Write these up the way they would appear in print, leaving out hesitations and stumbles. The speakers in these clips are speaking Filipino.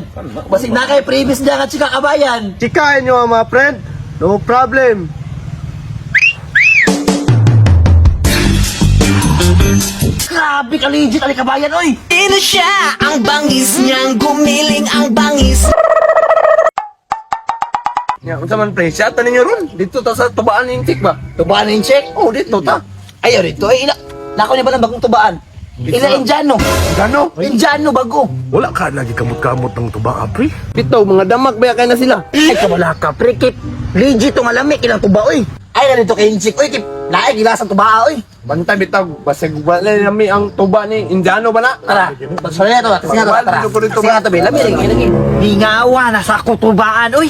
kabayan. Basig na kay previous dyan at sika kabayan. Chikain nyo mga friend. No problem. Grabe ka legit ali kabayan oy. Sino siya? Ang bangis niyang gumiling ang bangis. Ya, unsa man pre? Siya tanin nyo ron. Dito ta sa tubaan yung tik ba? Tubaan yung check. Oh, dito ta. Ayaw rito ay ila. Nako ni ba ng bagong tubaan? Ila Indiano. Gano? Indiano bago. Wala ka lagi kamot-kamot ng tubang apri. Bitaw, mga damak ba kaya na sila? Ay kabala ka pre kip. Legit tong alamik ilang tuba oy. Ay ganito kay Inchik oy kip. Laay gilasang tuba oy. Bantay bitaw, basig wala nami ang tuba ni Indiano ba na? Tara. Sorry na to. Kasi nga to. Tara. Kasi nga to. Lami lagi. Lingawa na sa kutubaan oy.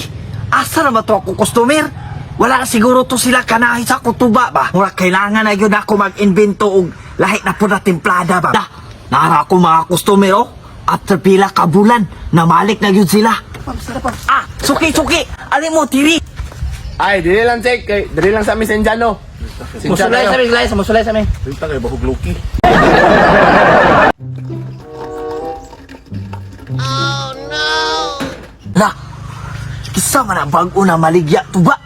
Asa na ba to ako customer? Wala na siguro to sila kanahi sa kutuba ba? Wala kailangan na yun ako mag-invento og lahi na po na templada ba? Da, nara ako mga customer oh. After pila ka bulan, namalik na yun sila. Ah, suki! Ali mo, tiri! Ay, dili lang check. Dili lang sa amin sa Indiano. Musulay sa amin, musulay sa amin. Rita kay bahog loki. La, kisa man na bago na maligya to ba?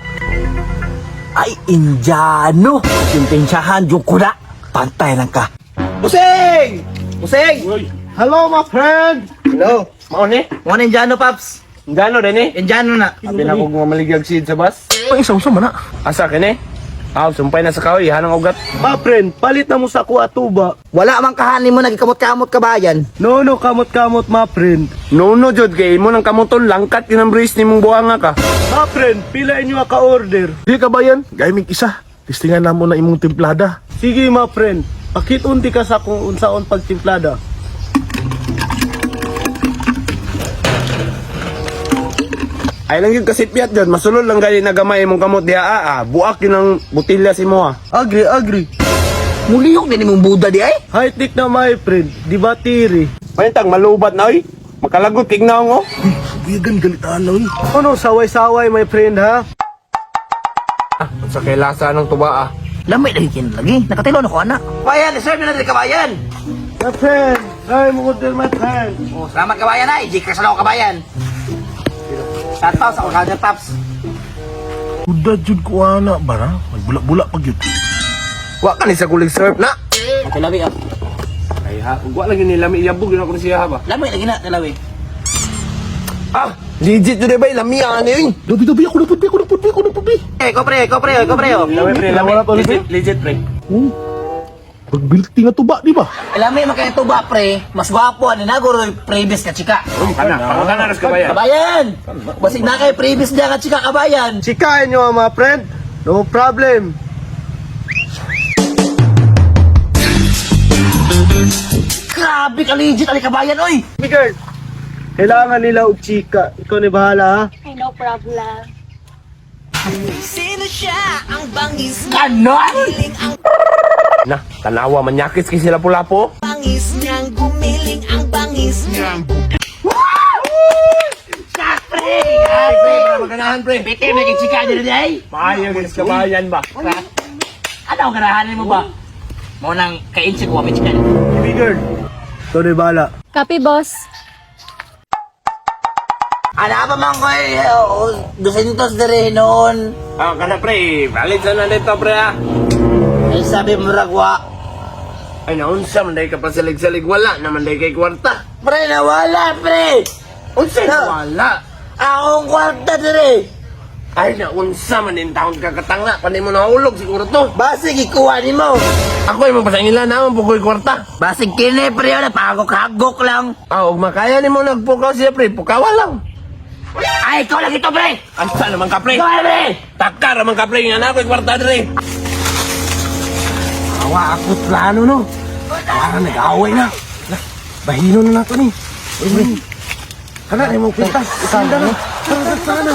Ay, Indiano! Intensyahan, yung kuda. Pantay lang ka. Busing! Busing! Hello, my friend! Hello. Mao ni? Mga Indiano, Paps. Indiano din eh. Indiano na. Sabi na kong maligyag seed sa bus. Ang isa-usa man na. Asa kini? Aw, sumpay na sa kahoy, hanang ugat. Ma friend, palit na mo sa kuha tuba. Wala mang kahanin mo, nagkamot-kamot kabayan. No, kamot-kamot ma friend. No, jud kay mo nang kamuton langkat yun ang brace ni mong buhanga ka. Ma friend, pila inyo ka-order. Di ka bayan? Gaming isa. Tistingan na mo na imong templada. Sige ma friend, pakitunti ka sa kung unsaon pagtimplada. Ay lang yung kasipyat dyan, masulod lang gali na gamay mong kamot diha buak yun ang butilya si mo Agree. Muliyok din mong Buddha di ay. High-tech na my friend, di ba tiri? Mayintang malubat na oy. Makalagot tignaw ngo. Bigan galitaan na yun. Ano, saway-saway my friend ha? Sa kay lasa ng tuba Lamay lagi lagi. Nakatilo na ko anak. Kabayan, deserve na natin kabayan. My friend, ay mo order my friend. Oh, salamat kabayan ay. Jikas na ako kabayan. Shoutout sa Orkader Paps. Uda jud ko ana ba na? May bulak-bulak pag yun. Wa ka ni sa kulig serve na. Okay, labi ah. Ay ha, wa lang yun nilami iyabog yun ako siya ha ba. Lamay lagi na, labi. Legit yun ba? Lami ano yun. Dabi, ako naputi. Kopre oh. Lami pre, lami. Legit pre. Pagbilti nga tuba, di ba? Lamay makaya tuba pre. Mas gwapo ano na guro previous ka chika. Pangutan na ras ka ba yan? Kabayan. Basig na kay previous dyan at chika kabayan. Chikain nyo mga friend, no problem. Grabe ka legit ali kabayan oy. Girl, kailangan nila og chika. Ikaw ni bahala ha? Ay, no problem. Sino siya? Ang bangis Ganon! gumiling ang Na, tanawa manyakis kay sila pulapo. bangis niyang gumiling ang bangis niyang. Pre! Maganahan pre. Bitin na kay chika dyan ay. Maayo guys kabayan ba? Ano ang ganahanin mo ba? Mo nang kainsi ko kami chika. Baby girl, ikaw ni bahala. Copy, boss. Ano ba man ko eh, 200 dire noon. Kana pre, balik sana dito pre Ay sabi mo ragwa. Ay naunsa man day ka pa salig-salig wala naman day kay kwarta. Pre, nawala pre! Unsa wala? Akong kwarta dire. Ay naunsa man din taon ka katanga panay mo nahulog siguro to. Basig ikuha ni mo. Ako ay magpasangila na mo bukoy kwarta. Basig kini pre, na pagok-hagok lang. Og makaya nimo nagpukaw siya pre, pukawa lang. Ay, ikaw lang ito pre! Asa naman ka pre? Ikaw pre! Takar naman ka pre nga na ko'y kwarta dire. Awa ako plano no. Para nag-away na. Bahino na nato ni. Kana ni mo pintas. Isanda na. Sana.